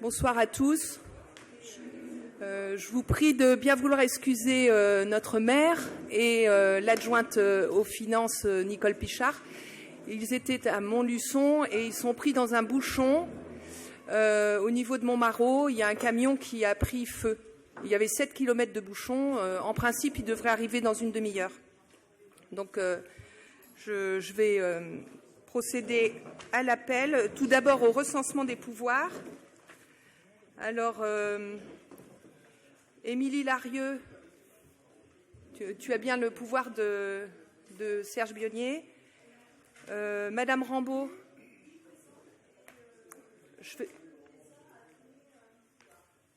Bonsoir à tous. Je vous prie de bien vouloir excuser notre maire et l'adjointe aux finances Nicole Pichard. Ils étaient à Montluçon et ils sont pris dans un bouchon au niveau de Montmarault. Il y a un camion qui a pris feu. Il y avait 7 km de bouchon. En principe, il devrait arriver dans une demi-heure. Donc, je vais procéder à l'appel. Tout d'abord au recensement des pouvoirs. Alors, Émilie Larieux, tu as bien le pouvoir de Serge Bionnier. Madame Rambaud,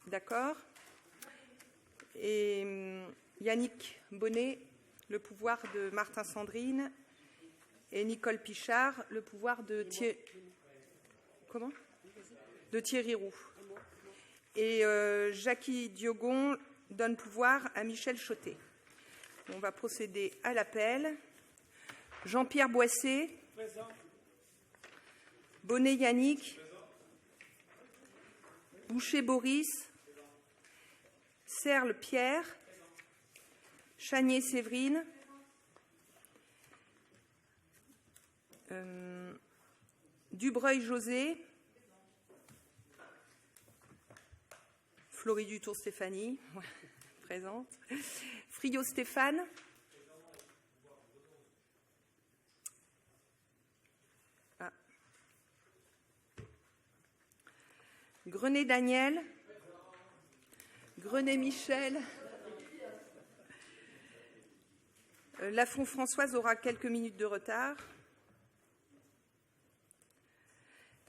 d'accord. Et Yannick Bonnet, le pouvoir de Martin Sandrine. Et Nicole Pichard, le pouvoir de Thierry Roux. Et Jackie Diogon donne pouvoir à Michel Chautet. On va procéder à l'appel. Jean-Pierre Boissé. Présent. Bonnet Yannick. Présent. Boucher Boris. Présent. Serle Pierre. Présent. Chagné Séverine. Dubreuil José. Florie Dutour Stéphanie, présente. Friot Stéphane. Ah. Grenet Daniel. Grenet Michel. Lafont Françoise aura quelques minutes de retard.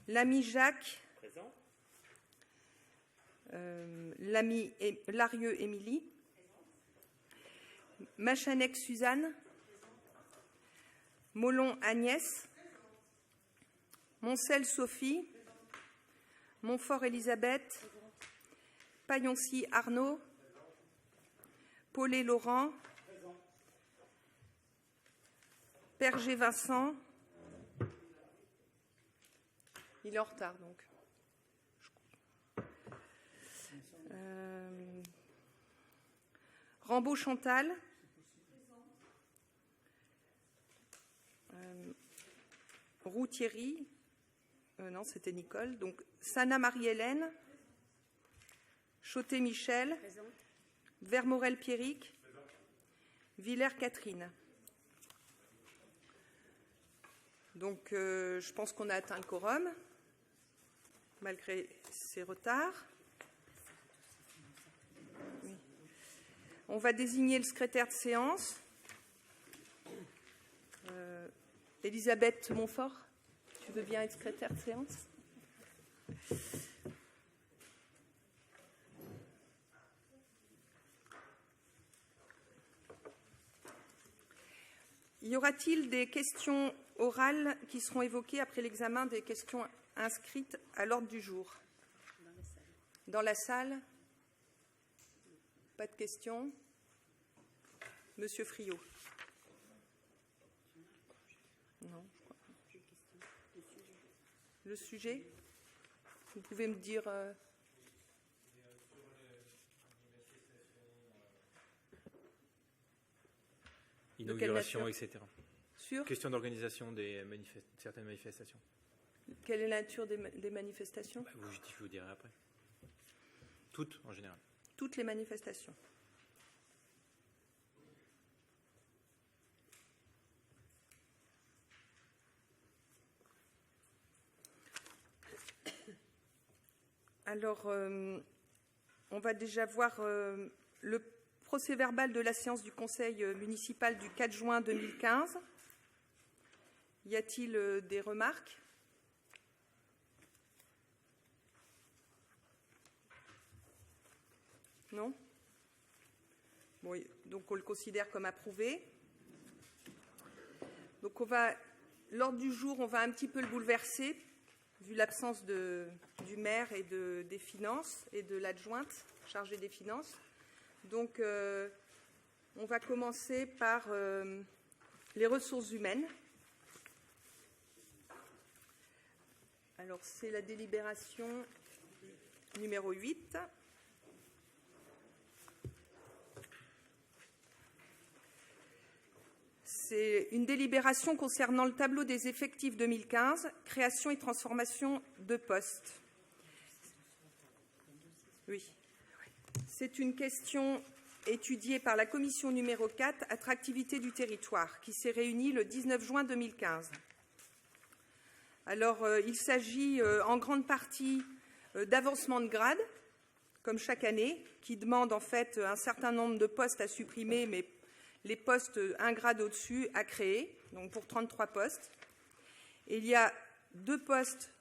L'ami Jacques. L'ami Larieux Émilie. Machanec Suzanne. Molon Agnès. Moncel Sophie. Montfort Elisabeth. Pailloncy Arnaud. Paulet Laurent. Perger Vincent. Il est en retard donc. Rambaud Chantal. Roux Thierry. Non, c'était Nicole. Donc, Sana Marie-Hélène. Chautet Michel. Vermorel Pierrick. Villers Catherine. Donc, je pense qu'on a atteint le quorum, malgré ces retards. Oui. On va désigner le secrétaire de séance. Elisabeth Montfort, tu veux bien être secrétaire de séance ? Y aura-t-il des questions orales qui seront évoquées après l'examen des questions inscrites à l'ordre du jour ? Dans la salle ? Pas de questions ? Monsieur Friot ? Non, je crois pas. Le sujet ? Vous pouvez me dire... Inauguration, etc. Sur question d'organisation des certaines manifestations. Quelle est la nature des manifestations ? Je vous dirai après. Toutes, en général. Toutes les manifestations. Alors, on va déjà voir le procès-verbal de la séance du Conseil municipal du 4 juin 2015. Y a-t-il des remarques ? Non ? Bon, donc on le considère comme approuvé. Donc l'ordre du jour, on va un petit peu le bouleverser, vu l'absence du maire et des finances et de l'adjointe chargée des finances. Donc, on va commencer par les ressources humaines. Alors, c'est la délibération numéro 8. C'est une délibération concernant le tableau des effectifs 2015, création et transformation de postes. Oui. C'est une question étudiée par la commission numéro 4, attractivité du territoire, qui s'est réunie le 19 juin 2015. Alors, il s'agit en grande partie d'avancement de grade, comme chaque année, qui demande en fait un certain nombre de postes à supprimer, mais les postes un grade au-dessus à créer, donc pour 33 postes. Et il y a 2 postes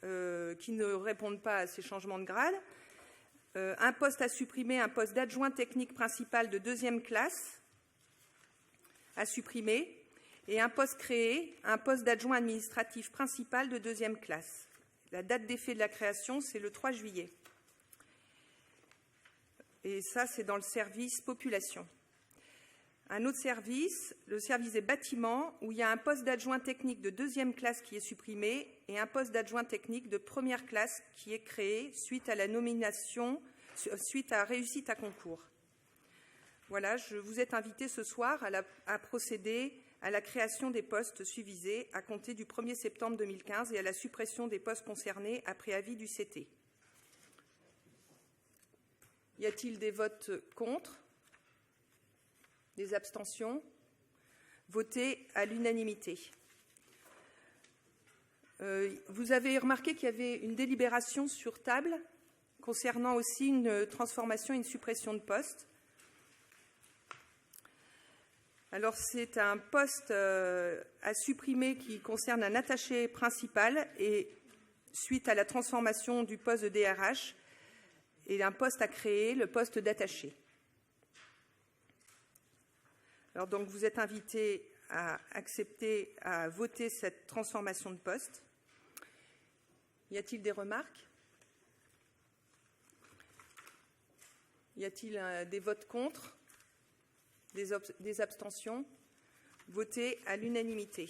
qui ne répondent pas à ces changements de grade. Un poste à supprimer, un poste d'adjoint technique principal de 2e classe à supprimer, et un poste créé, un poste d'adjoint administratif principal de 2e classe. La date d'effet de la création, c'est le 3 juillet. Et ça, c'est dans le service population. Un autre service, le service des bâtiments, où il y a un poste d'adjoint technique de 2e classe qui est supprimé et un poste d'adjoint technique de 1re classe qui est créé suite à la nomination, suite à réussite à concours. Voilà, je vous ai invité ce soir à procéder à la création des postes susvisés à compter du 1er septembre 2015 et à la suppression des postes concernés après avis du CT. Y a-t-il des votes contre ? Des abstentions? Voté à l'unanimité. Vous avez remarqué qu'il y avait une délibération sur table concernant aussi une transformation et une suppression de poste. Alors, c'est un poste à supprimer qui concerne un attaché principal et suite à la transformation du poste de DRH et un poste à créer, le poste d'attaché. Alors donc, vous êtes invité à accepter, à voter cette transformation de poste. Y a-t-il des remarques? Y a-t-il des votes contre? Des abstentions? Voté à l'unanimité.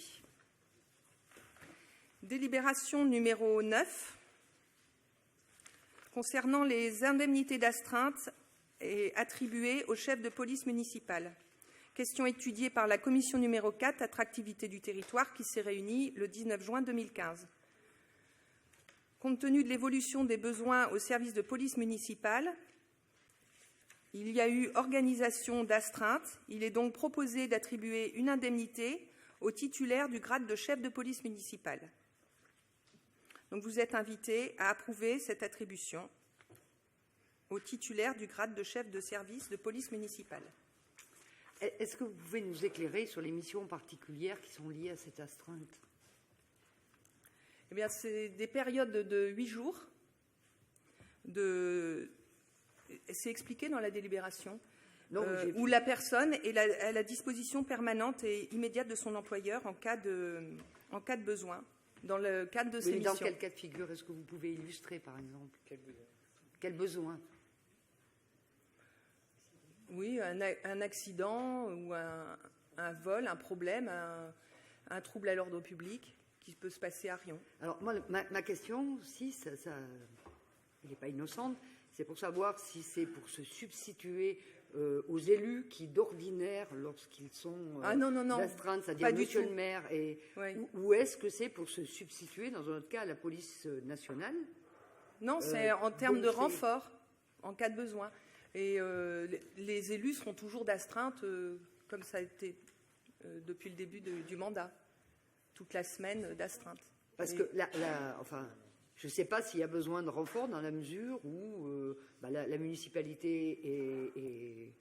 Délibération numéro 9 concernant les indemnités d'astreinte et attribuées au chef de police municipale. Question étudiée par la commission numéro 4, attractivité du territoire, qui s'est réunie le 19 juin 2015. Compte tenu de l'évolution des besoins au service de police municipale, il y a eu organisation d'astreinte. Il est donc proposé d'attribuer une indemnité au titulaire du grade de chef de police municipale. Donc vous êtes invité à approuver cette attribution au titulaire du grade de chef de service de police municipale. Est-ce que vous pouvez nous éclairer sur les missions particulières qui sont liées à cette astreinte? Eh bien, c'est des périodes de 8 jours. C'est expliqué dans la délibération, où la personne est à la disposition permanente et immédiate de son employeur en cas de besoin, dans le cadre de ses missions. Dans quel cas de figure est-ce que vous pouvez illustrer, par exemple? Quel besoin? Oui, un accident ou un vol, un problème, un trouble à l'ordre public qui peut se passer à Riom. Alors, moi, ma question, si ça n'est pas innocente, c'est pour savoir si c'est pour se substituer aux élus qui, d'ordinaire, lorsqu'ils sont d'astreinte, c'est-à-dire monsieur le maire, ou est-ce que c'est pour se substituer, dans un autre cas, à la police nationale? Non, c'est en termes de renfort, en cas de besoin. Et les élus seront toujours d'astreinte, comme ça a été depuis le début du mandat. Toute la semaine d'astreinte. Parce que, je ne sais pas s'il y a besoin de renfort dans la mesure où la municipalité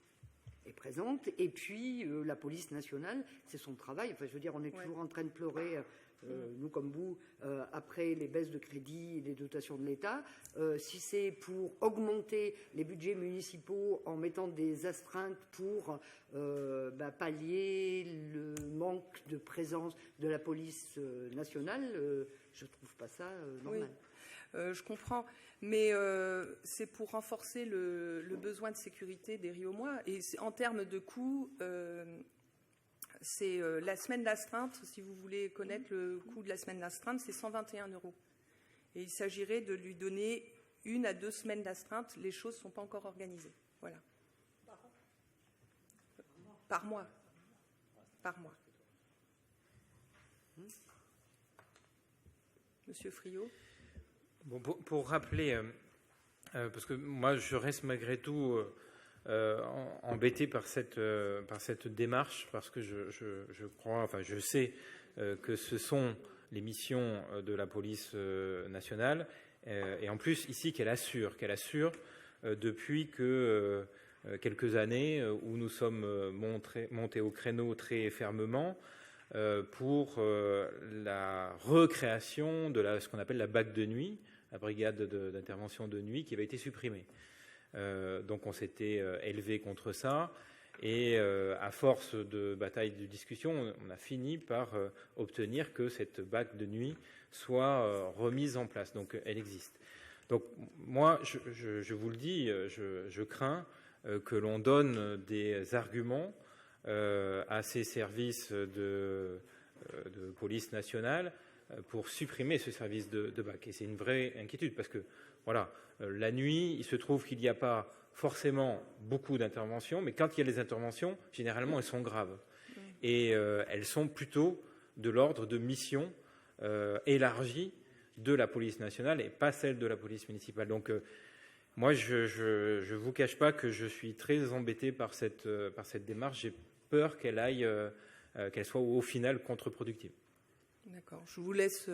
est présente. Et puis, la police nationale, c'est son travail. Enfin, je veux dire, on est toujours en train de pleurer... nous comme vous, après les baisses de crédit et les dotations de l'État, si c'est pour augmenter les budgets municipaux en mettant des astreintes pour pallier le manque de présence de la police nationale, je ne trouve pas ça normal. Oui, je comprends, mais c'est pour renforcer le besoin de sécurité des Riomois. Et en termes de coûts... c'est la semaine d'astreinte, si vous voulez connaître le coût de la semaine d'astreinte, c'est 121 €. Et il s'agirait de lui donner 1 à 2 semaines d'astreinte, les choses ne sont pas encore organisées. Voilà. Par mois. Par mois. Monsieur Friot. Bon, pour rappeler, parce que moi je reste malgré tout embêté par cette démarche, parce que je crois, enfin je sais que ce sont les missions de la police nationale, et en plus ici qu'elle assure depuis que quelques années où nous sommes montés au créneau très fermement pour la recréation de ce qu'on appelle la BAC de nuit, la brigade d'intervention de nuit, qui avait été supprimée. Donc on s'était élevé contre ça, et à force de bataille, de discussion, on a fini par obtenir que cette BAC de nuit soit remise en place. Donc elle existe. Donc moi, je vous le dis, je crains que l'on donne des arguments à ces services de police nationale pour supprimer ce service de BAC. Et c'est une vraie inquiétude, parce que voilà, la nuit, il se trouve qu'il n'y a pas forcément beaucoup d'interventions, mais quand il y a des interventions, généralement, elles sont graves. Et elles sont plutôt de l'ordre de missions élargies de la police nationale et pas celles de la police municipale. Donc, moi, je ne vous cache pas que je suis très embêté par cette démarche. J'ai peur qu'elle soit au final contre-productive. D'accord. Je vous laisse.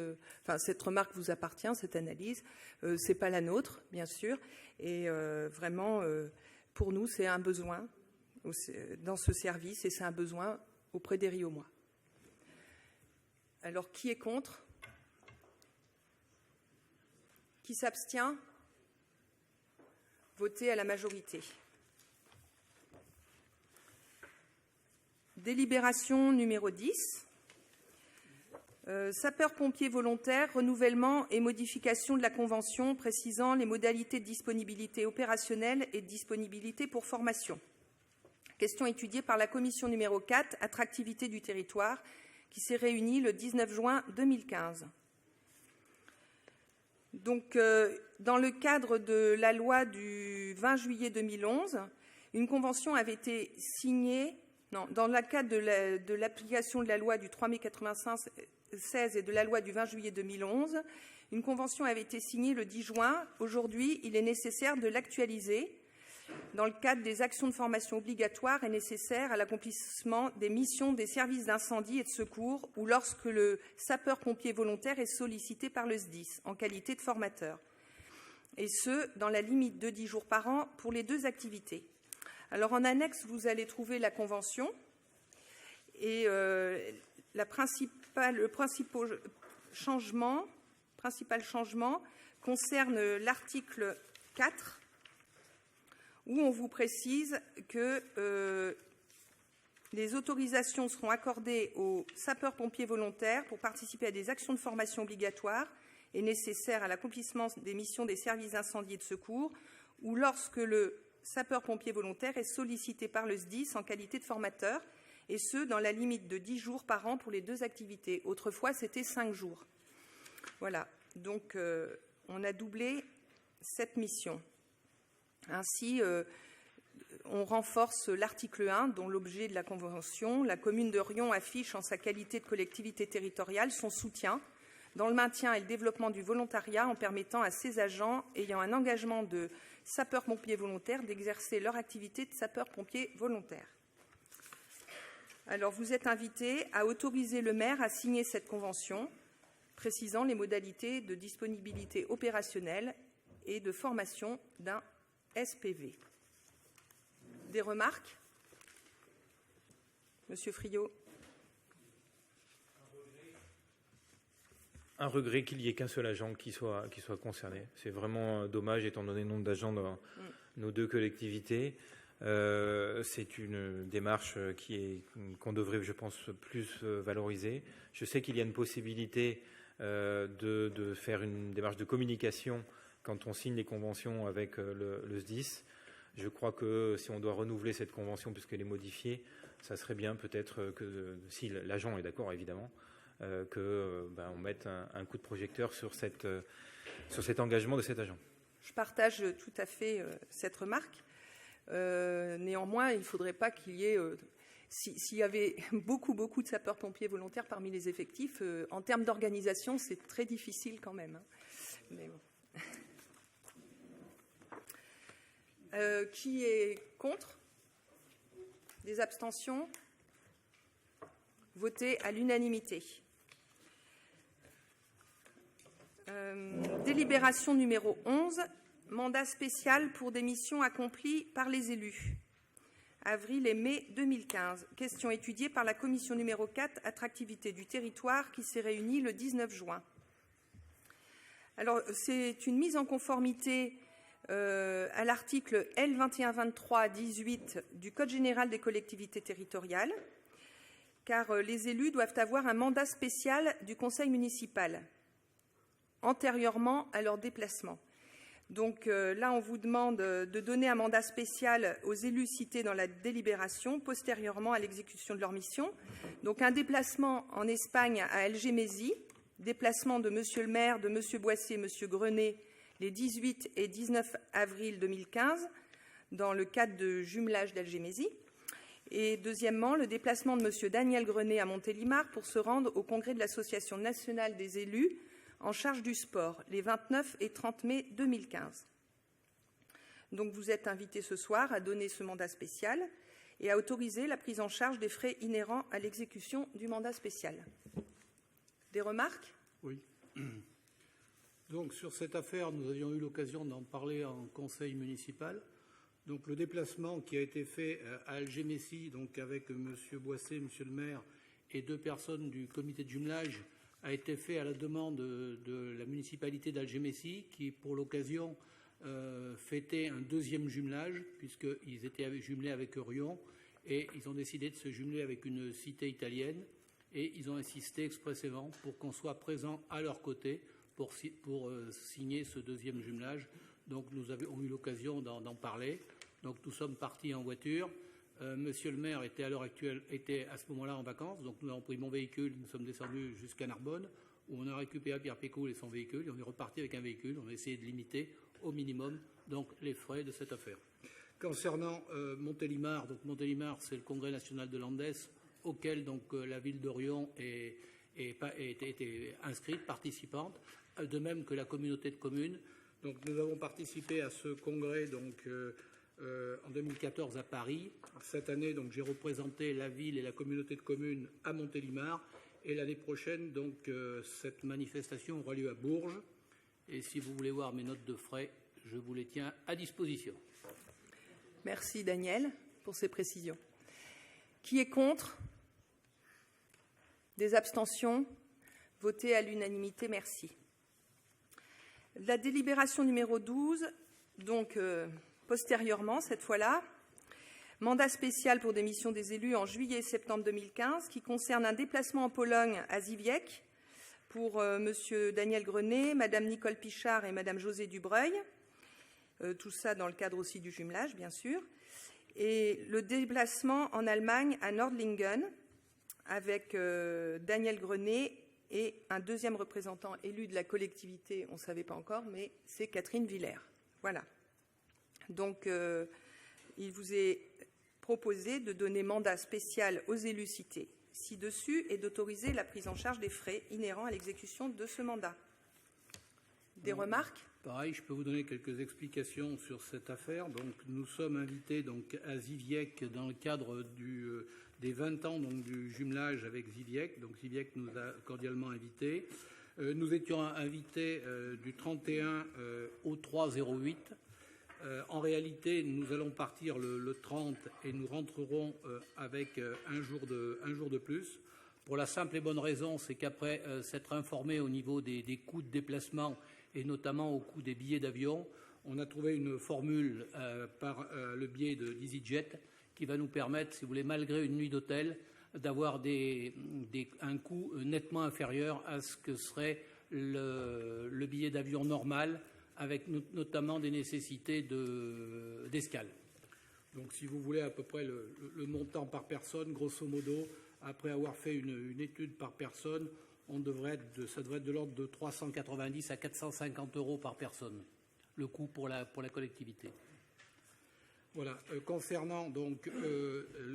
Cette remarque vous appartient, cette analyse. C'est pas la nôtre, bien sûr. Et vraiment, pour nous, c'est un besoin dans ce service, et c'est un besoin auprès des Riaumois. Alors, qui est contre? Qui s'abstient? Votez à la majorité. Délibération numéro 10. Sapeurs-pompiers volontaires, renouvellement et modification de la convention précisant les modalités de disponibilité opérationnelle et de disponibilité pour formation. Question étudiée par la commission numéro 4, attractivité du territoire, qui s'est réunie le 19 juin 2015. Donc, dans le cadre de la loi du 20 juillet 2011, une convention avait été signée. Dans le cadre de l'application de la loi du 3 mai 1996 et de la loi du 20 juillet 2011, une convention avait été signée le 10 juin. Aujourd'hui, il est nécessaire de l'actualiser dans le cadre des actions de formation obligatoires et nécessaires à l'accomplissement des missions des services d'incendie et de secours, ou lorsque le sapeur-pompier volontaire est sollicité par le SDIS en qualité de formateur, et ce, dans la limite de 10 jours par an pour les 2 activités. Alors, en annexe, vous allez trouver la convention, et le principal changement concerne l'article 4, où on vous précise que les autorisations seront accordées aux sapeurs-pompiers volontaires pour participer à des actions de formation obligatoires et nécessaires à l'accomplissement des missions des services d'incendie et de secours, ou lorsque le sapeur-pompier volontaire est sollicité par le SDIS en qualité de formateur, et ce, dans la limite de 10 jours par an pour les 2 activités. Autrefois, c'était 5 jours. Voilà. Donc, on a doublé cette mission. Ainsi, on renforce l'article 1, dont l'objet de la Convention. La commune de Riom affiche, en sa qualité de collectivité territoriale, son soutien dans le maintien et le développement du volontariat, en permettant à ses agents ayant un engagement de sapeurs-pompiers volontaires d'exercer leur activité de sapeurs-pompiers volontaires. Alors, vous êtes invités à autoriser le maire à signer cette convention, précisant les modalités de disponibilité opérationnelle et de formation d'un SPV. Des remarques? Monsieur Friot. Un regret qu'il n'y ait qu'un seul agent qui soit concerné. C'est vraiment dommage, étant donné le nombre d'agents dans nos 2 collectivités. C'est une démarche qu'on devrait, je pense, plus valoriser. Je sais qu'il y a une possibilité de faire une démarche de communication quand on signe les conventions avec le SDIS. Je crois que si on doit renouveler cette convention puisqu'elle est modifiée, ça serait bien peut-être que, si l'agent est d'accord évidemment, on mette un coup de projecteur sur cet engagement de cet agent. Je partage tout à fait cette remarque. Néanmoins, il ne faudrait pas qu'il y ait... S'il y avait beaucoup de sapeurs-pompiers volontaires parmi les effectifs, en termes d'organisation, c'est très difficile quand même. Mais bon. Qui est contre? Des abstentions? Voté à l'unanimité. Délibération numéro 11, mandat spécial pour des missions accomplies par les élus. Avril et mai 2015. Question étudiée par la commission numéro 4, attractivité du territoire, qui s'est réunie le 19 juin. Alors, c'est une mise en conformité à l'article L2123-18 du Code général des collectivités territoriales, car les élus doivent avoir un mandat spécial du conseil municipal antérieurement à leur déplacement. Donc là, on vous demande de donner un mandat spécial aux élus cités dans la délibération postérieurement à l'exécution de leur mission. Donc un déplacement en Espagne à Algémésie, déplacement de Monsieur le maire, de Monsieur Boissier et Monsieur Grenet les 18 et 19 avril 2015 dans le cadre de jumelage d'Algémésie. Et deuxièmement, le déplacement de Monsieur Daniel Grenet à Montélimar pour se rendre au congrès de l'Association nationale des élus en charge du sport, les 29 et 30 mai 2015. Donc vous êtes invités ce soir à donner ce mandat spécial et à autoriser la prise en charge des frais inhérents à l'exécution du mandat spécial. Des remarques? Oui. Donc sur cette affaire, nous avions eu l'occasion d'en parler en conseil municipal. Donc le déplacement qui a été fait à Algémésie, donc avec M. Boisset, M. le maire et 2 personnes du comité de jumelage, a été fait à la demande de la municipalité d'Algémésie qui, pour l'occasion, fêtait un 2e jumelage puisqu'ils étaient jumelés avec Eurion et ils ont décidé de se jumeler avec une cité italienne et ils ont insisté expressément pour qu'on soit présent à leur côté pour signer ce 2e jumelage. Donc nous avons eu l'occasion d'en parler. Donc nous sommes partis en voiture. Monsieur le maire était à l'heure actuelle à ce moment-là en vacances, donc nous avons pris mon véhicule, nous sommes descendus jusqu'à Narbonne, où on a récupéré Pierre Pécoul et son véhicule, et on est reparti avec un véhicule. On a essayé de limiter au minimum donc les frais de cette affaire. Concernant Montélimar, donc Montélimar, c'est le congrès national de l'Andes, auquel donc la ville d'Orion était inscrite, participante, de même que la communauté de communes. Donc nous avons participé à ce congrès donc en 2014 à Paris. Cette année, donc, j'ai représenté la ville et la communauté de communes à Montélimar. Et l'année prochaine, donc, cette manifestation aura lieu à Bourges. Et si vous voulez voir mes notes de frais, je vous les tiens à disposition. Merci Daniel pour ces précisions. Qui est contre? Des abstentions? Voté à l'unanimité, merci. La délibération numéro 12, donc postérieurement, cette fois-là, mandat spécial pour des missions des élus en juillet et septembre 2015, qui concerne un déplacement en Pologne à Ziwiec pour Monsieur Daniel Grenet, Madame Nicole Pichard et Madame Josée Dubreuil. Tout ça dans le cadre aussi du jumelage, bien sûr. Et le déplacement en Allemagne à Nordlingen avec Daniel Grenet et un 2e représentant élu de la collectivité, on ne savait pas encore, mais c'est Catherine Villers. Voilà. Donc, il vous est proposé de donner mandat spécial aux élus cités ci-dessus et d'autoriser la prise en charge des frais inhérents à l'exécution de ce mandat. Des remarques? Pareil, je peux vous donner quelques explications sur cette affaire. Donc, nous sommes invités donc, à Ziwiec dans le cadre des 20 ans donc, du jumelage avec Ziwiec. Donc, Ziwiec nous a cordialement invités. Nous étions invités du 31 au 3-08. En réalité, nous allons partir le 30 et nous rentrerons avec un jour de plus. Pour la simple et bonne raison, c'est qu'après s'être informé au niveau des coûts de déplacement et notamment au coût des billets d'avion, on a trouvé une formule par le biais d'EasyJet qui va nous permettre, si vous voulez, malgré une nuit d'hôtel, d'avoir un coût nettement inférieur à ce que serait le billet d'avion normal, avec notamment des nécessités d'escale. Donc, si vous voulez, à peu près le montant par personne, grosso modo, après avoir fait une étude par personne, ça devrait être de l'ordre de 390 à 450 € par personne. le coût pour la collectivité. Voilà. Concernant donc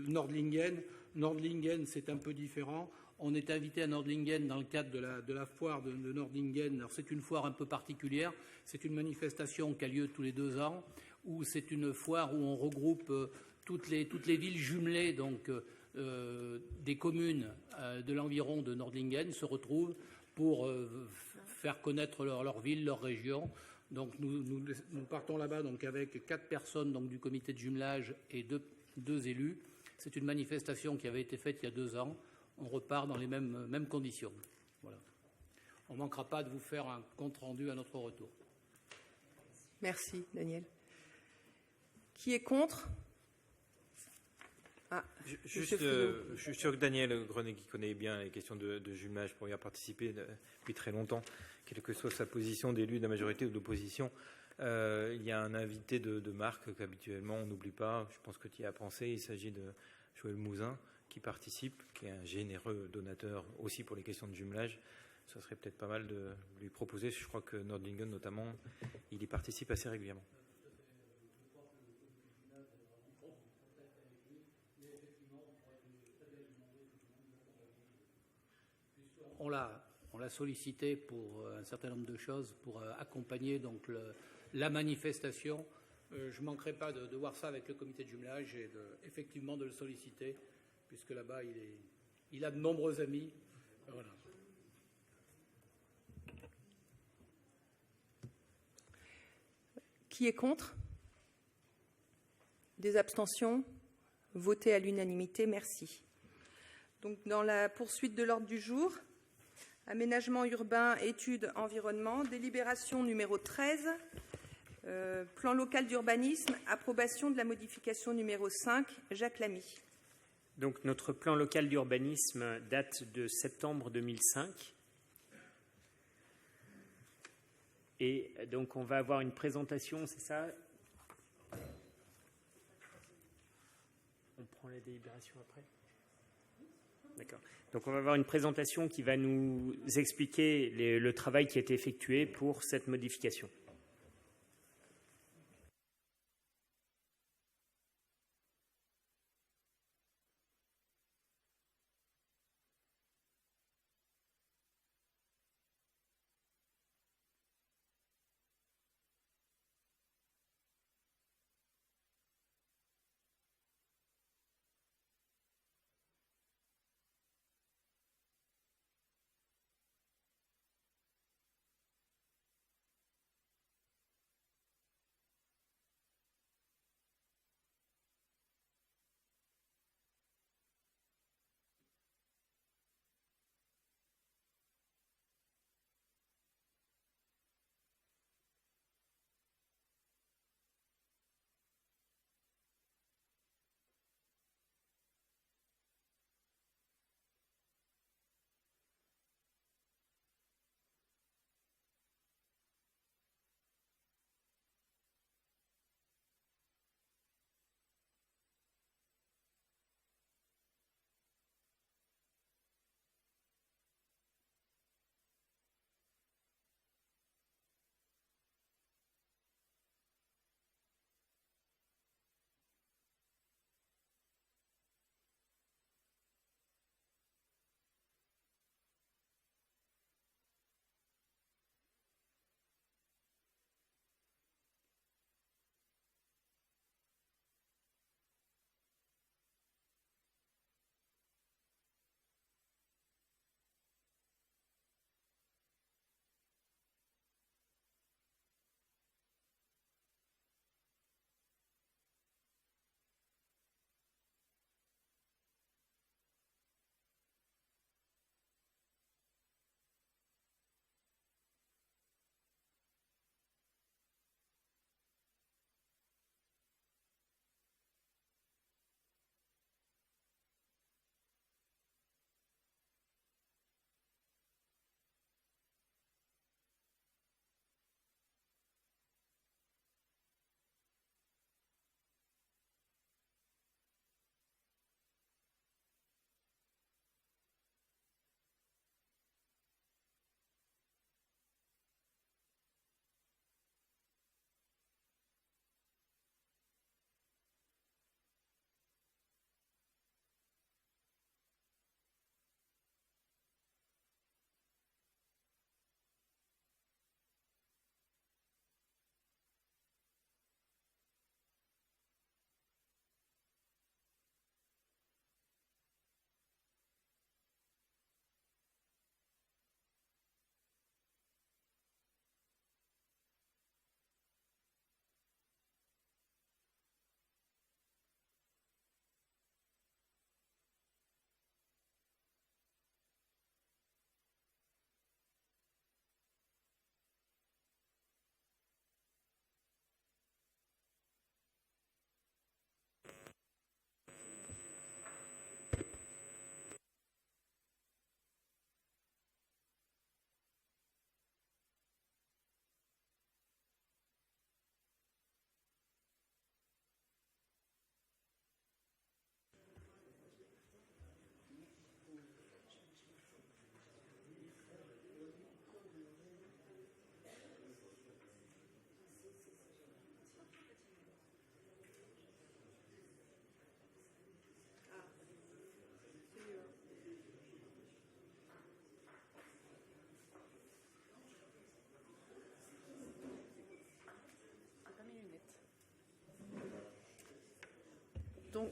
Nordlingen, c'est un peu différent. On est invité à Nordlingen dans le cadre de la foire de Nordlingen. Alors c'est une foire un peu particulière. C'est une manifestation qui a lieu tous les 2 ans, où c'est une foire où on regroupe toutes les villes jumelées, donc des communes de l'environ de Nordlingen se retrouvent pour faire connaître leur ville, leur région. Donc nous partons là-bas donc avec 4 personnes donc du comité de jumelage et 2 élus. C'est une manifestation qui avait été faite il y a 2 ans. On repart dans les mêmes conditions. Voilà. On ne manquera pas de vous faire un compte-rendu à notre retour. Merci, Daniel. Qui est contre? Je suis sûr que Daniel Grenet, qui connaît bien les questions de jumelage pour y avoir participé depuis très longtemps, quelle que soit sa position d'élu de la majorité ou d'opposition, il y a un invité de marque qu'habituellement on n'oublie pas. Je pense que tu y as pensé. Il s'agit de Joël Mouzin qui participe, qui est un généreux donateur aussi pour les questions de jumelage. Ça serait peut-être pas mal de lui proposer. Je crois que Nordlingen notamment, il y participe assez régulièrement. On l'a sollicité pour un certain nombre de choses, pour accompagner donc la manifestation. Je ne manquerai pas de voir ça avec le comité de jumelage et effectivement de le solliciter, puisque là-bas il a de nombreux amis. Voilà. Qui est contre? Des abstentions? Voté à l'unanimité, merci. Donc, dans la poursuite de l'ordre du jour, aménagement urbain, études, environnement, délibération numéro 13, plan local d'urbanisme, approbation de la modification numéro 5, Jacques Lamy. Donc, notre plan local d'urbanisme date de septembre 2005. Et donc, on va avoir une présentation, c'est ça? On prend la délibération après? D'accord. Donc, on va avoir une présentation qui va nous expliquer le travail qui a été effectué pour cette modification.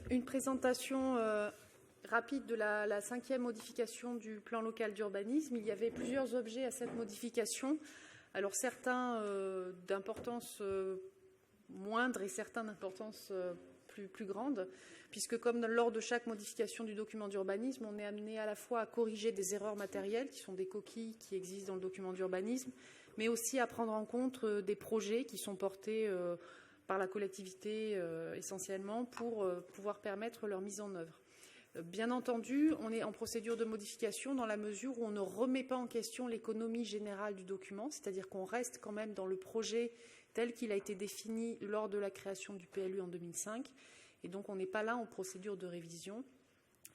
une présentation rapide de la 5e modification du plan local d'urbanisme. Il y avait plusieurs objets à cette modification. Alors certains d'importance moindre et certains d'importance plus grande, puisque comme lors de chaque modification du document d'urbanisme, on est amené à la fois à corriger des erreurs matérielles, qui sont des coquilles qui existent dans le document d'urbanisme, mais aussi à prendre en compte des projets qui sont portés par la collectivité essentiellement pour pouvoir permettre leur mise en œuvre. Bien entendu, on est en procédure de modification dans la mesure où on ne remet pas en question l'économie générale du document, c'est-à-dire qu'on reste quand même dans le projet tel qu'il a été défini lors de la création du PLU en 2005. Et donc on n'est pas là en procédure de révision,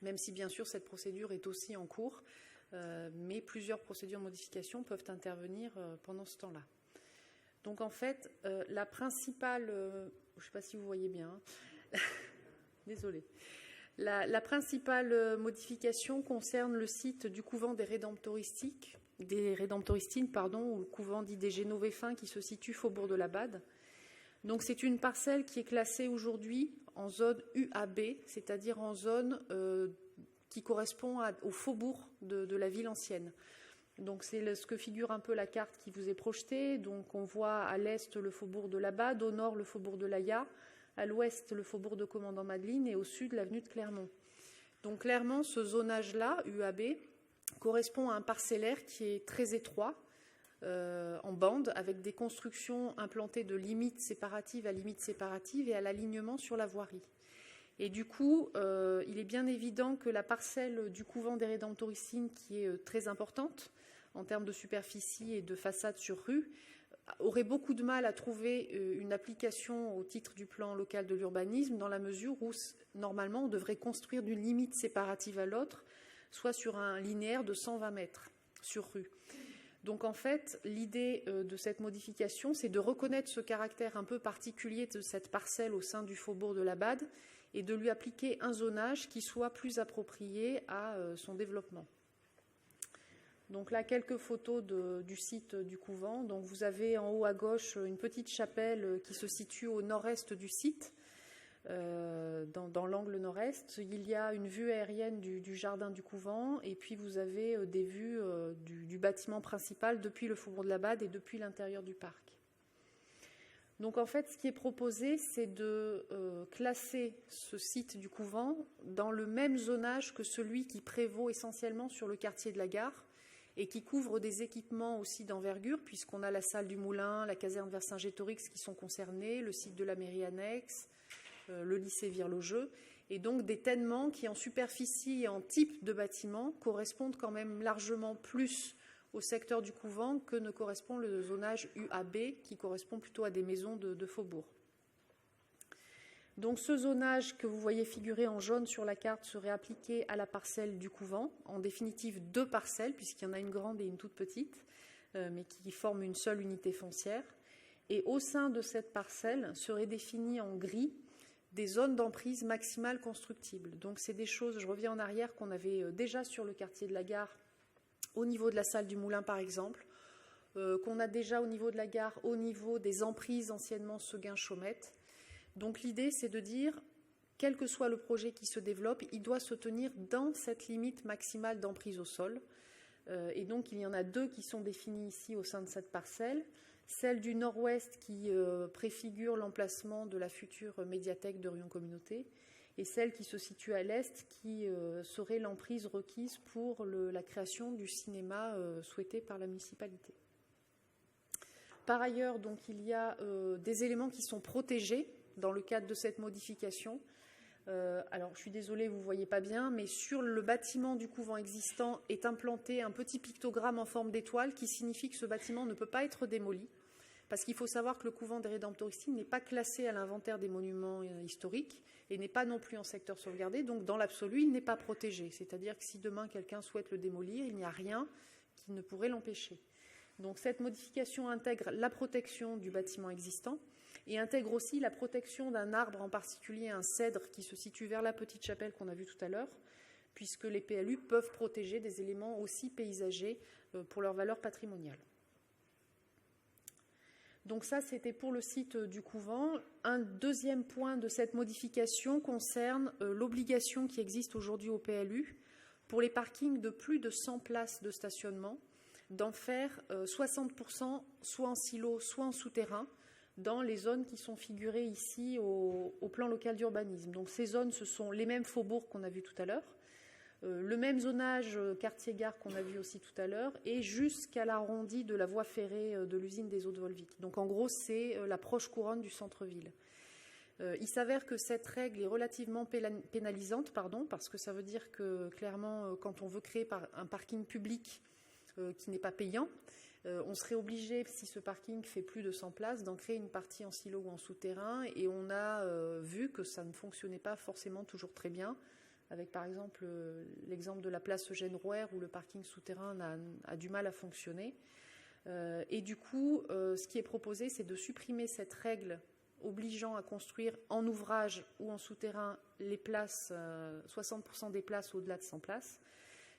même si bien sûr cette procédure est aussi en cours, mais plusieurs procédures de modification peuvent intervenir pendant ce temps-là. Donc en fait, la principale, je ne sais pas si vous voyez bien, désolée. La principale modification concerne le site du couvent des Rédemptoristines, ou le couvent dit des Génovéfins qui se situe faubourg de la Bade. Donc c'est une parcelle qui est classée aujourd'hui en zone UAB, c'est-à-dire en zone qui correspond au faubourg de la ville ancienne. Donc c'est ce que figure un peu la carte qui vous est projetée. Donc on voit à l'est le faubourg de la Bade, au nord le faubourg de l'Aya, à l'ouest le faubourg de Commandant Madeline et au sud l'avenue de Clermont. Donc clairement ce zonage-là, UAB, correspond à un parcellaire qui est très étroit, en bande, avec des constructions implantées de limites séparatives à limites séparatives et à l'alignement sur la voirie. Et du coup, il est bien évident que la parcelle du couvent des Rédemptoristines, qui est très importante en termes de superficie et de façade sur rue, aurait beaucoup de mal à trouver une application au titre du plan local de l'urbanisme, dans la mesure où, normalement, on devrait construire d'une limite séparative à l'autre, soit sur un linéaire de 120 mètres sur rue. Donc en fait, l'idée de cette modification, c'est de reconnaître ce caractère un peu particulier de cette parcelle au sein du faubourg de la Bade et de lui appliquer un zonage qui soit plus approprié à son développement. Donc là, quelques photos du site du couvent. Donc vous avez en haut à gauche une petite chapelle qui se situe au nord-est du site, dans l'angle nord-est. Il y a une vue aérienne du jardin du couvent et puis vous avez des vues du bâtiment principal depuis le faubourg de la Bade et depuis l'intérieur du parc. Donc en fait, ce qui est proposé, c'est de classer ce site du couvent dans le même zonage que celui qui prévaut essentiellement sur le quartier de la Gare et qui couvre des équipements aussi d'envergure, puisqu'on a la salle du Moulin, la caserne Vercingétorix qui sont concernés, le site de la mairie annexe, le lycée Virlogeux, et donc des ténements qui, en superficie et en type de bâtiment, correspondent quand même largement plus au secteur du couvent que ne correspond le zonage UAB, qui correspond plutôt à des maisons de faubourg. Donc ce zonage que vous voyez figurer en jaune sur la carte serait appliqué à la parcelle du couvent, en définitive 2 parcelles, puisqu'il y en a une grande et une toute petite, mais qui forment une seule unité foncière. Et au sein de cette parcelle seraient définies en gris des zones d'emprise maximale constructibles. Donc c'est des choses, je reviens en arrière, qu'on avait déjà sur le quartier de la Gare, au niveau de la salle du Moulin par exemple, qu'on a déjà au niveau de la Gare, au niveau des emprises anciennement Seguin-Chaumette. Donc l'idée, c'est de dire, quel que soit le projet qui se développe, il doit se tenir dans cette limite maximale d'emprise au sol. Et donc il y en a 2 qui sont définies ici au sein de cette parcelle. Celle du nord-ouest qui préfigure l'emplacement de la future médiathèque de Rion Communauté, et celle qui se situe à l'est qui serait l'emprise requise pour la création du cinéma souhaité par la municipalité. Par ailleurs, donc, il y a des éléments qui sont protégés dans le cadre de cette modification. Alors, je suis désolée, vous ne voyez pas bien, mais sur le bâtiment du couvent existant est implanté un petit pictogramme en forme d'étoile qui signifie que ce bâtiment ne peut pas être démoli, parce qu'il faut savoir que le couvent des Rédemptoristines n'est pas classé à l'inventaire des monuments historiques et n'est pas non plus en secteur sauvegardé, donc dans l'absolu, il n'est pas protégé. C'est-à-dire que si demain quelqu'un souhaite le démolir, il n'y a rien qui ne pourrait l'empêcher. Donc cette modification intègre la protection du bâtiment existant et intègre aussi la protection d'un arbre en particulier, un cèdre qui se situe vers la petite chapelle qu'on a vue tout à l'heure, puisque les PLU peuvent protéger des éléments aussi paysagers pour leur valeur patrimoniale. Donc ça, c'était pour le site du couvent. Un deuxième point de cette modification concerne l'obligation qui existe aujourd'hui au PLU pour les parkings de plus de 100 places de stationnement, d'en faire 60% soit en silo, soit en souterrain, dans les zones qui sont figurées ici au plan local d'urbanisme. Donc ces zones, ce sont les mêmes faubourgs qu'on a vus tout à l'heure, le même zonage quartier-gare qu'on a vu aussi tout à l'heure, et jusqu'à l'arrondi de la voie ferrée de l'usine des eaux de Volvic. Donc en gros, c'est la proche couronne du centre-ville. Il s'avère que cette règle est relativement pénalisante, parce que ça veut dire que clairement, quand on veut créer un parking public qui n'est pas payant, on serait obligé, si ce parking fait plus de 100 places, d'en créer une partie en silo ou en souterrain, et on a vu que ça ne fonctionnait pas forcément toujours très bien, avec par exemple l'exemple de la place Eugène Rouher où le parking souterrain a du mal à fonctionner. Et du coup, ce qui est proposé, c'est de supprimer cette règle obligeant à construire en ouvrage ou en souterrain les places, 60% des places au-delà de 100 places,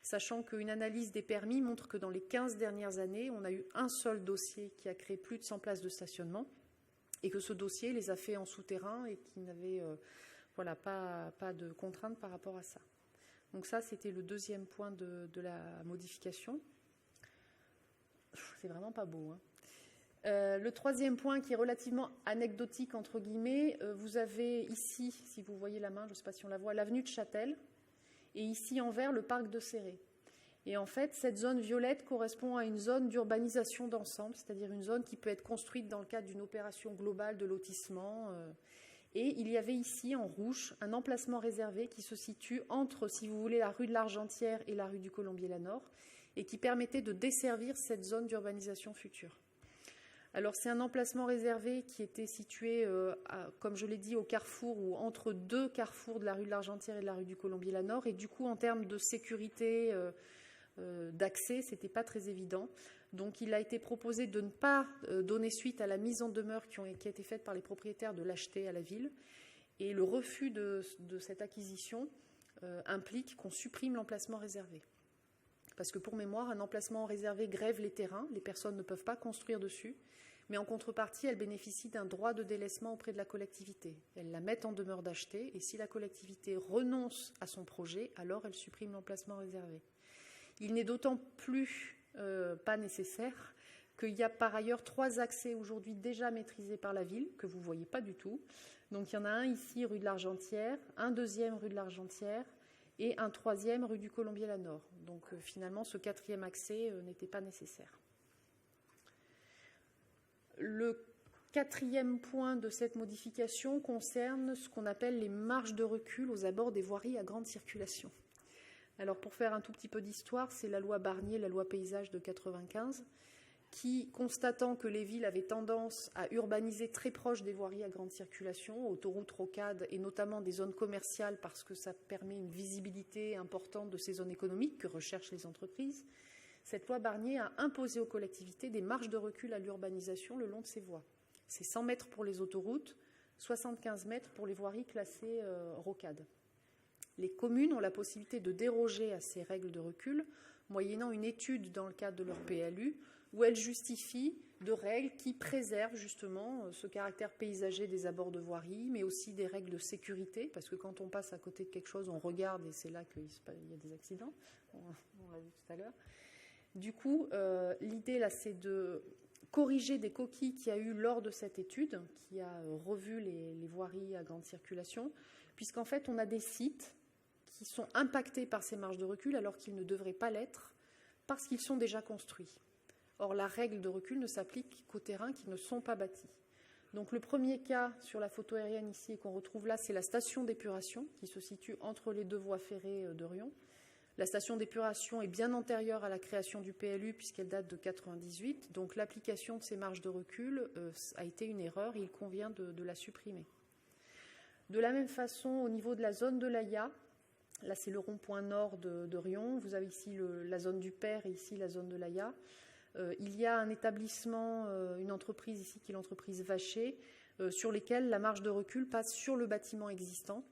sachant qu'une analyse des permis montre que dans les 15 dernières années, on a eu un seul dossier qui a créé plus de 100 places de stationnement, et que ce dossier les a fait en souterrain et qui n'avait pas de contraintes par rapport à ça. Donc ça, c'était le deuxième point de la modification. C'est vraiment pas beau, hein. Le troisième point, qui est relativement anecdotique, entre guillemets, vous avez ici, si vous voyez la main, je ne sais pas si on la voit, l'avenue de Châtel, et ici en vert, le parc de Céré. Et en fait, cette zone violette correspond à une zone d'urbanisation d'ensemble, c'est-à-dire une zone qui peut être construite dans le cadre d'une opération globale de lotissement. Et il y avait ici, en rouge, un emplacement réservé qui se situe entre, si vous voulez, la rue de l'Argentière et la rue du Colombier-la-Nord, et qui permettait de desservir cette zone d'urbanisation future. Alors, c'est un emplacement réservé qui était situé, comme je l'ai dit, au carrefour ou entre deux carrefours de la rue de l'Argentière et de la rue du Colombier-la-Nord. Et du coup, en termes de sécurité, d'accès, ce n'était pas très évident. Donc, il a été proposé de ne pas donner suite à la mise en demeure qui a été faite par les propriétaires de l'acheter à la ville. Et le refus de cette acquisition implique qu'on supprime l'emplacement réservé. Parce que pour mémoire, un emplacement réservé grève les terrains, les personnes ne peuvent pas construire dessus, mais en contrepartie, elles bénéficient d'un droit de délaissement auprès de la collectivité. Elles la mettent en demeure d'acheter, et si la collectivité renonce à son projet, alors elle supprime l'emplacement réservé. Il n'est d'autant plus pas nécessaire qu'il y a par ailleurs 3 accès aujourd'hui déjà maîtrisés par la ville, que vous ne voyez pas du tout. Donc il y en a un ici, rue de l'Argentière, un deuxième rue de l'Argentière, et un 3e rue du Colombier-la-Nord. Donc finalement, ce 4e accès n'était pas nécessaire. Le 4e point de cette modification concerne ce qu'on appelle les marges de recul aux abords des voiries à grande circulation. Alors pour faire un tout petit peu d'histoire, c'est la loi Barnier, la loi paysage de 1995, qui, constatant que les villes avaient tendance à urbaniser très proche des voiries à grande circulation, autoroutes, rocades et notamment des zones commerciales parce que ça permet une visibilité importante de ces zones économiques que recherchent les entreprises, cette loi Barnier a imposé aux collectivités des marges de recul à l'urbanisation le long de ces voies. C'est 100 mètres pour les autoroutes, 75 mètres pour les voiries classées rocades. Les communes ont la possibilité de déroger à ces règles de recul, moyennant une étude dans le cadre de leur PLU, où elles justifient de règles qui préservent justement ce caractère paysager des abords de voirie, mais aussi des règles de sécurité, parce que quand on passe à côté de quelque chose, on regarde et c'est là qu'il y a des accidents. On l'a vu tout à l'heure. Du coup, l'idée là, c'est de corriger des coquilles qu'il y a eu lors de cette étude, qui a revu les voiries à grande circulation, puisqu'en fait, on a des sites qui sont impactés par ces marges de recul alors qu'ils ne devraient pas l'être, parce qu'ils sont déjà construits. Or, la règle de recul ne s'applique qu'aux terrains qui ne sont pas bâtis. Donc, le premier cas sur la photo aérienne ici et qu'on retrouve là, c'est la station d'épuration qui se situe entre les 2 voies ferrées de Riom. La station d'épuration est bien antérieure à la création du PLU puisqu'elle date de 1998. Donc, l'application de ces marges de recul a été une erreur et il convient de la supprimer. De la même façon, au niveau de la zone de l'Aïa, là, c'est le rond-point nord de Riom. Vous avez ici la zone du Père et ici la zone de l'Aïa. Il y a un établissement, une entreprise ici qui est l'entreprise Vacher, sur lesquels la marge de recul passe sur le bâtiment existant.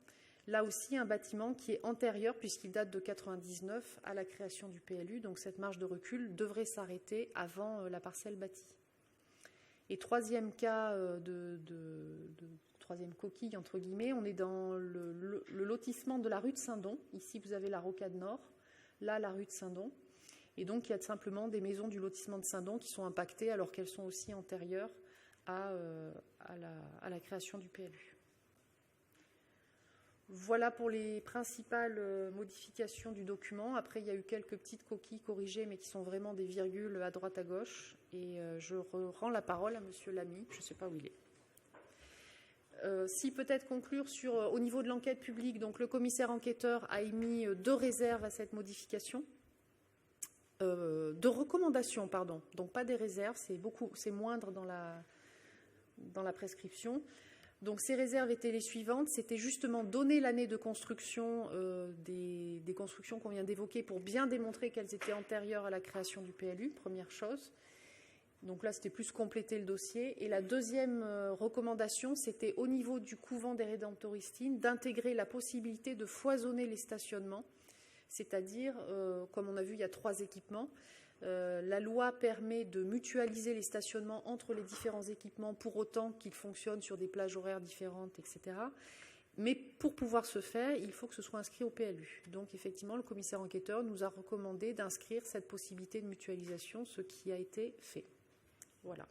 Là aussi, un bâtiment qui est antérieur, puisqu'il date de 1999, à la création du PLU. Donc cette marge de recul devrait s'arrêter avant la parcelle bâtie. Et troisième cas troisième coquille, entre guillemets, on est dans le lotissement de la rue de Saint-Don. Ici, vous avez la Rocade Nord, là, la rue de Saint-Don. Et donc, il y a simplement des maisons du lotissement de Saint-Don qui sont impactées alors qu'elles sont aussi antérieures à la création du PLU. Voilà pour les principales modifications du document. Après, il y a eu quelques petites coquilles corrigées, mais qui sont vraiment des virgules à droite à gauche. Et je rends la parole à Monsieur Lamy. Je ne sais pas où il est. Si peut-être conclure au niveau de l'enquête publique, donc le commissaire enquêteur a émis 2 réserves à cette modification. 2 recommandations, pardon. Donc pas des réserves, c'est moindre dans la prescription. Donc ces réserves étaient les suivantes. C'était justement donner l'année de construction des constructions qu'on vient d'évoquer pour bien démontrer qu'elles étaient antérieures à la création du PLU, première chose. Donc là, c'était plus compléter le dossier. Et la deuxième recommandation, c'était au niveau du couvent des Rédemptoristines d'intégrer la possibilité de foisonner les stationnements. C'est-à-dire, comme on a vu, il y a 3 équipements. La loi permet de mutualiser les stationnements entre les différents équipements pour autant qu'ils fonctionnent sur des plages horaires différentes, etc. Mais pour pouvoir se faire, il faut que ce soit inscrit au PLU. Donc effectivement, le commissaire enquêteur nous a recommandé d'inscrire cette possibilité de mutualisation, ce qui a été fait. Voilà.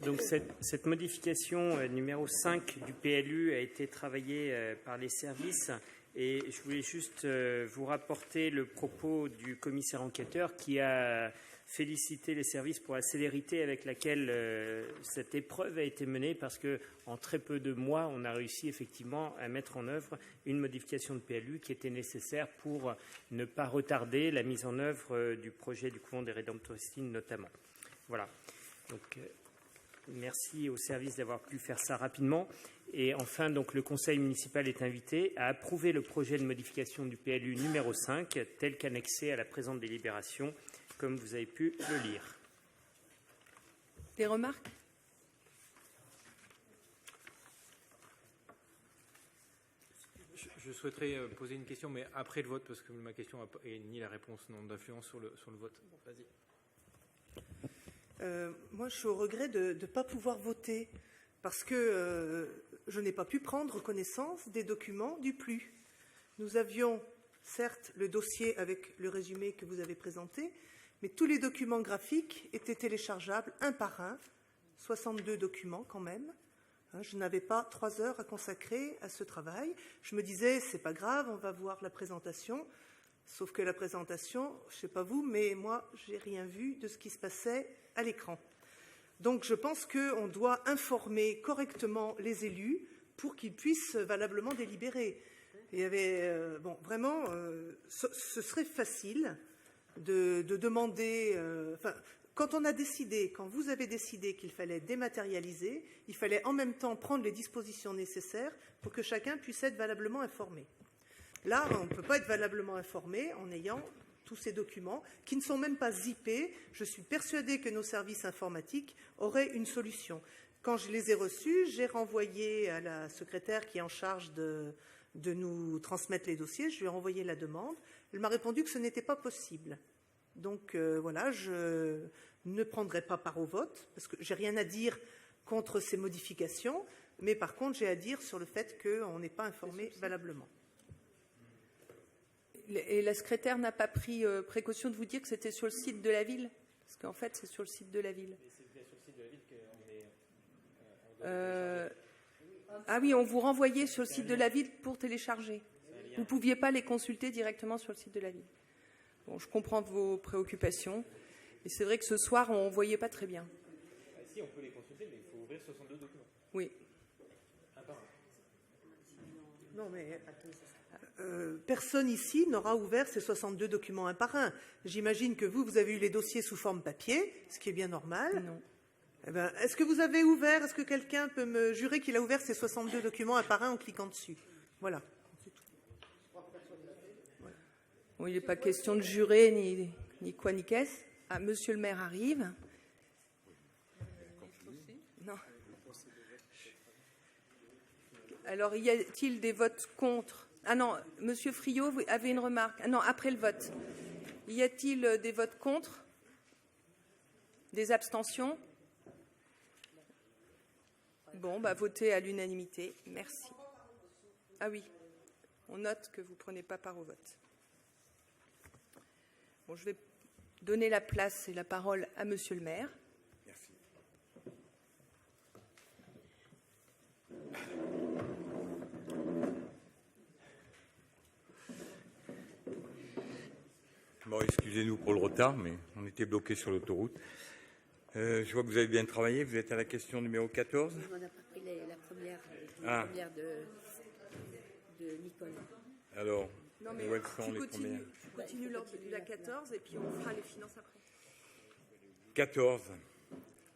Donc cette modification numéro 5 du PLU a été travaillée par les services et je voulais juste vous rapporter le propos du commissaire enquêteur qui a félicité les services pour la célérité avec laquelle cette épreuve a été menée parce qu'en très peu de mois, on a réussi effectivement à mettre en œuvre une modification de PLU qui était nécessaire pour ne pas retarder la mise en œuvre du projet du couvent des Rédemptoristines notamment. Voilà. Donc, merci aux services d'avoir pu faire ça rapidement. Et enfin, donc, le conseil municipal est invité à approuver le projet de modification du PLU numéro 5 tel qu'annexé à la présente délibération, comme vous avez pu le lire. Des remarques ? Je souhaiterais poser une question, mais après le vote, parce que ma question ni la réponse n'ont d'influence sur le vote. Vas-y. Moi, je suis au regret de ne pas pouvoir voter parce que je n'ai pas pu prendre connaissance des documents du PLU. Nous avions, certes, le dossier avec le résumé que vous avez présenté, mais tous les documents graphiques étaient téléchargeables un par un, 62 documents quand même. Je n'avais pas 3 heures à consacrer à ce travail. Je me disais, c'est pas grave, on va voir la présentation. Sauf que la présentation, je ne sais pas vous, mais moi, je n'ai rien vu de ce qui se passait à l'écran. Donc, je pense qu'on doit informer correctement les élus pour qu'ils puissent valablement délibérer. Il y avait, vraiment, ce serait facile de demander. Quand vous avez décidé qu'il fallait dématérialiser, il fallait en même temps prendre les dispositions nécessaires pour que chacun puisse être valablement informé. Là, on ne peut pas être valablement informé en ayant tous ces documents qui ne sont même pas zippés. Je suis persuadée que nos services informatiques auraient une solution. Quand je les ai reçus, j'ai renvoyé à la secrétaire qui est en charge de nous transmettre les dossiers. Je lui ai renvoyé la demande. Elle m'a répondu que ce n'était pas possible. Donc voilà, je ne prendrai pas part au vote parce que j'ai rien à dire contre ces modifications, mais par contre j'ai à dire sur le fait qu'on n'est pas informé valablement. Et la secrétaire n'a pas pris précaution de vous dire que c'était sur le site de la ville? Parce qu'en fait, c'est sur le site de la ville. C'est bien sur le site de la ville qu'on est... Ah oui, on vous renvoyait sur le site de la ville pour télécharger. Vous ne pouviez pas les consulter directement sur le site de la ville. Bon, je comprends vos préoccupations. Et c'est vrai que ce soir, on ne voyait pas très bien. Si, on peut les consulter, mais il faut ouvrir 62 documents. Oui. Non, mais personne ici n'aura ouvert ces 62 documents un par un. J'imagine que vous avez eu les dossiers sous forme papier, ce qui est bien normal. Non. Eh ben, est-ce que vous avez ouvert, est-ce que quelqu'un peut me jurer qu'il a ouvert ces 62 documents un par un en cliquant dessus? Voilà. C'est tout. Voilà. Bon, il n'est pas question de jurer ni quoi ni qu'est-ce. Ah, monsieur le maire arrive. Non. Alors, y a-t-il des votes contre? Ah non, Monsieur Friot, vous avez une remarque. Ah non, après le vote. Y a-t-il des votes contre? Des abstentions? Bon, votez à l'unanimité. Merci. Ah oui, on note que vous ne prenez pas part au vote. Bon, je vais donner la place et la parole à Monsieur le maire. Merci. Bon, excusez-nous pour le retard, mais on était bloqué sur l'autoroute. Je vois que vous avez bien travaillé. Vous êtes à la question numéro 14. On n'a pas pris la première, de Nicole. Alors, non, mais où elles sont les premières? Tu continues la 14 et puis on fera les finances après. 14.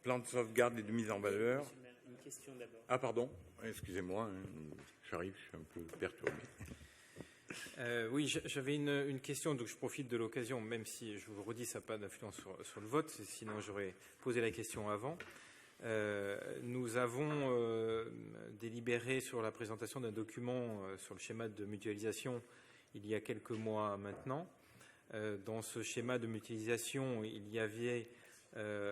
Plan de sauvegarde et de mise en valeur. Une question d'abord. Ah, pardon. Excusez-moi. J'arrive, je suis un peu perturbé. Oui, j'avais une question, donc je profite de l'occasion, même si je vous redis, ça n'a pas d'influence sur le vote, sinon j'aurais posé la question avant. Nous avons délibéré sur la présentation d'un document sur le schéma de mutualisation il y a quelques mois maintenant. Dans ce schéma de mutualisation, il y avait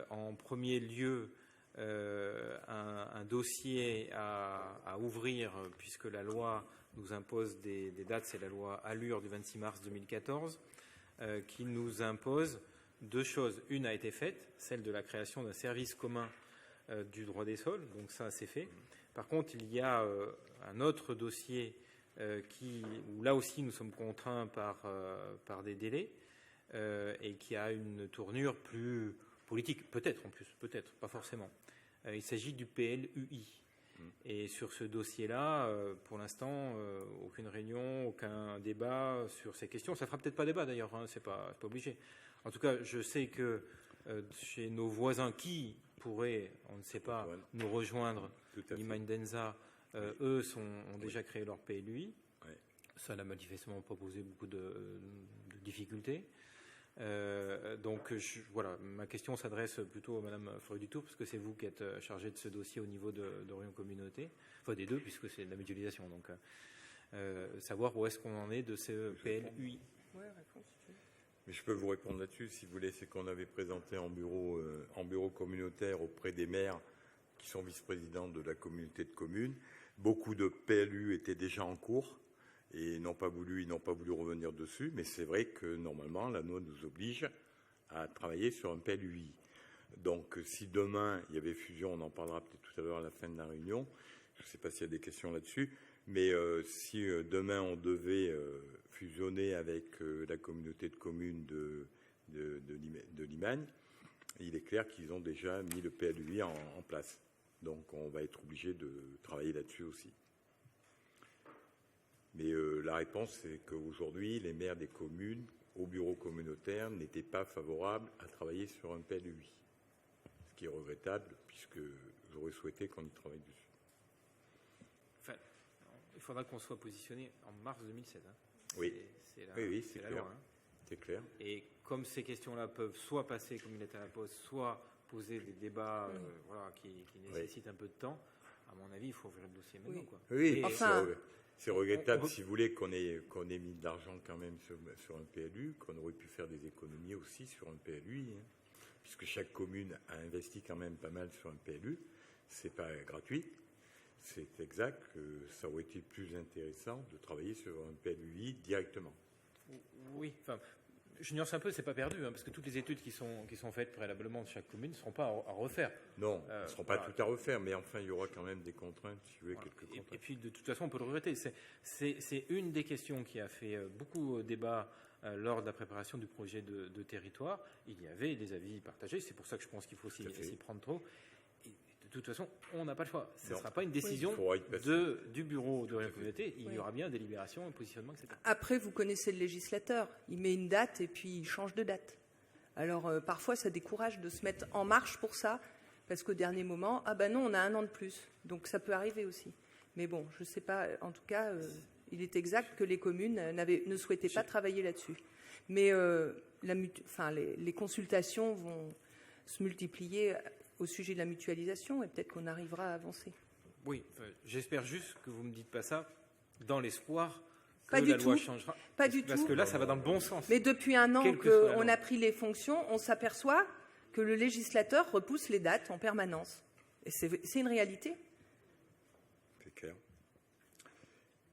en premier lieu un dossier à ouvrir, puisque la loi nous impose des dates, c'est la loi Allure du 26 mars 2014, qui nous impose deux choses. Une a été faite, celle de la création d'un service commun du droit des sols, donc ça c'est fait. Par contre, il y a un autre dossier où là aussi nous sommes contraints par des délais et qui a une tournure plus politique, peut-être en plus, peut-être, pas forcément. Il s'agit du PLUI. Et sur ce dossier-là, pour l'instant, aucune réunion, aucun débat sur ces questions. Ça ne fera peut-être pas débat d'ailleurs, hein, c'est pas obligé. En tout cas, je sais que chez nos voisins qui pourraient, on ne sait pas, nous rejoindre, Limagne Denza, eux ont déjà créé leur PLUI. Ouais. Ça n'a manifestement pas posé beaucoup de difficultés. Donc voilà, ma question s'adresse plutôt à Madame Freud-Dutour, parce que c'est vous qui êtes chargée de ce dossier au niveau d'Orion Communauté, enfin des deux, puisque c'est de la mutualisation. Donc savoir où est-ce qu'on en est de ce PLUI. Ouais, mais je peux vous répondre là-dessus, si vous voulez. C'est qu'on avait présenté en bureau communautaire auprès des maires qui sont vice-présidents de la communauté de communes. Beaucoup de PLU étaient déjà en cours. Et ils n'ont pas voulu revenir dessus, mais c'est vrai que normalement la loi nous oblige à travailler sur un PLUI. Donc si demain il y avait fusion, on en parlera peut-être tout à l'heure à la fin de la réunion, je ne sais pas s'il y a des questions là-dessus, mais si demain on devait fusionner avec la communauté de communes de Limagne, il est clair qu'ils ont déjà mis le PLUI en place. Donc on va être obligé de travailler là-dessus aussi. Mais la réponse, c'est qu'aujourd'hui, les maires des communes, au bureau communautaire, n'étaient pas favorables à travailler sur un PLUI. Ce qui est regrettable, puisque j'aurais souhaité qu'on y travaille dessus. Enfin, il faudra qu'on soit positionné en mars 2016. Hein. Oui, c'est clair. Loi, hein. C'est clair. Et comme ces questions-là peuvent soit passer comme il était à la poste, soit poser des débats qui nécessitent un peu de temps, à mon avis, il faut ouvrir le dossier maintenant. Oui, quoi. Oui, c'est regrettable, si vous voulez, qu'on ait mis de l'argent quand même sur un PLU, qu'on aurait pu faire des économies aussi sur un PLUI, hein, puisque chaque commune a investi quand même pas mal sur un PLU. C'est pas gratuit. C'est exact que ça aurait été plus intéressant de travailler sur un PLUI directement. Oui, enfin, je nuance un peu, c'est pas perdu, hein, parce que toutes les études qui sont faites préalablement de chaque commune ne seront pas à refaire. Non, elles ne seront pas toutes à refaire, mais enfin, il y aura quand même des contraintes, si vous voulez, quelques contraintes. Et puis, de toute façon, on peut le regretter. C'est une des questions qui a fait beaucoup débat lors de la préparation du projet de territoire. Il y avait des avis partagés, c'est pour ça que je pense qu'il faut s'y prendre trop. Et de toute façon, on n'a pas le choix. Ce ne sera pas une décision du bureau de la communauté. Il y aura bien délibération, un positionnement, etc. Après, vous connaissez le législateur. Il met une date et puis il change de date. Alors, parfois, ça décourage de se mettre en marche pour ça, parce qu'au dernier moment, ah ben non, on a un an de plus. Donc, ça peut arriver aussi. Mais bon, je ne sais pas. En tout cas, il est exact que les communes ne souhaitaient pas travailler là-dessus. Mais les consultations vont se multiplier au sujet de la mutualisation et peut-être qu'on arrivera à avancer. Oui, j'espère juste que vous ne me dites pas ça dans l'espoir que Pas du la loi tout. changera. Pas du Parce tout. que là, ça va dans le bon sens. Mais depuis un an Quelle que soit la qu'on loi. a pris les fonctions, on s'aperçoit que le législateur repousse les dates en permanence. Et c'est une réalité.